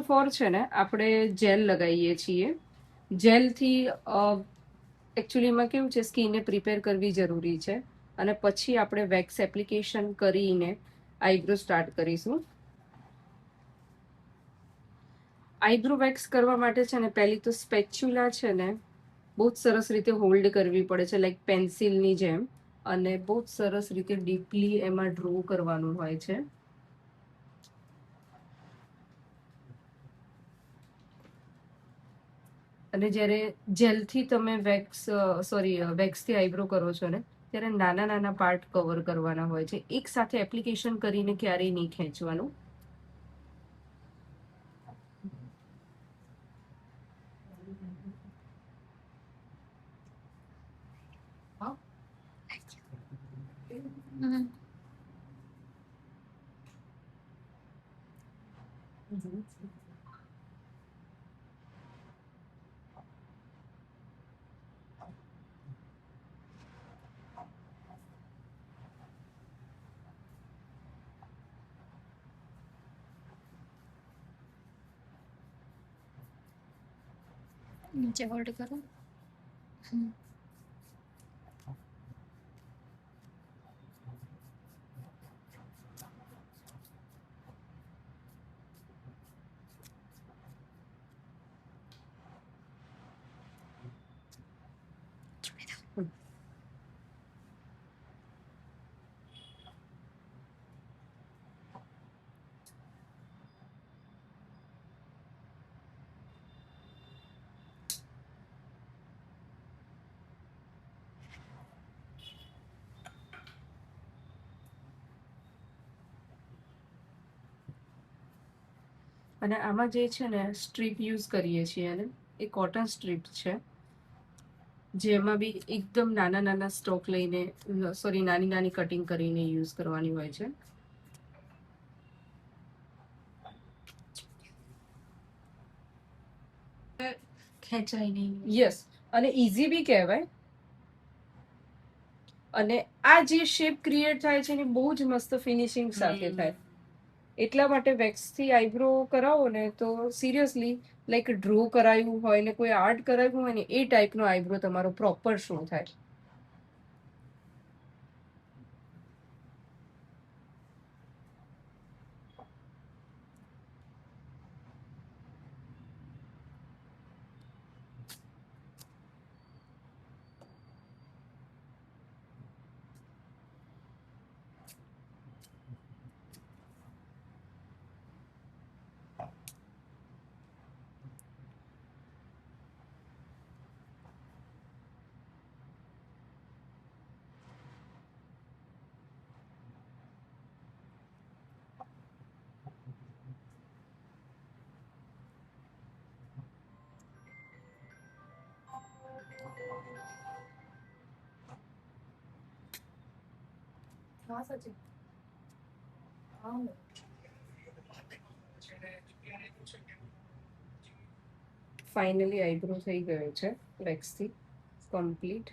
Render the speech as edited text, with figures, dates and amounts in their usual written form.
Four છે ને આપણે જેલ લગાવીએ છીએ. જેલથી એકચ્યુઅલીમાં કેવું છે, સ્કિનને પ્રિપેર કરવી જરૂરી છે અને પછી આપણે વેક્સ એપ્લિકેશન કરીને આઈબ્રો સ્ટાર્ટ કરીશું. આઈબ્રો વેક્સ કરવા માટે છે ને પહેલી તો સ્પેચ્યુલા છે ને બહુ જ સરસ રીતે હોલ્ડ કરવી પડે છે, લાઈક પેન્સિલની જેમ, અને બહુ જ સરસ રીતે ડીપલી એમાં ડ્રો કરવાનું હોય છે. અને જ્યારે જેલથી તમે વેક્સથી આઈબ્રો કરો છો ને, ત્યારે નાના નાના પાર્ટ કવર કરવાના હોય છે. એક સાથે એપ્લિકેશન કરીને ક્યારેય નહીં ખેંચવાનું. नीचे होल्ड करो. અને આમાં જે છે ને સ્ટ્રીપ યુઝ કરીએ છીએ, અને એ કોટન સ્ટ્રીપ છે, જેમાં બી એકદમ નાના નાના સ્ટોક લઈને, નાની નાની કટિંગ કરીને યુઝ કરવાની હોય છે. ખેંચાય નહીં. યસ, અને ઇઝી બી કહેવાય. અને આ જે શેપ ક્રિએટ થાય છે ને બહુ જ મસ્ત ફિનિશિંગ સાથે થાય. એટલા માટે વેક્સથી આઈબ્રો કરાવો ને તો સિરિયસલી લાઈક ડ્રો કરાયું હોય ને કોઈ આર્ટ કરાવ્યું હોય ને એ ટાઈપનો આઈબ્રો તમારો પ્રોપર શો થાય. હા સચિન. ફાઇનલી આઈબ્રો થઈ ગયો છે વેક્સથી કમ્પ્લીટ.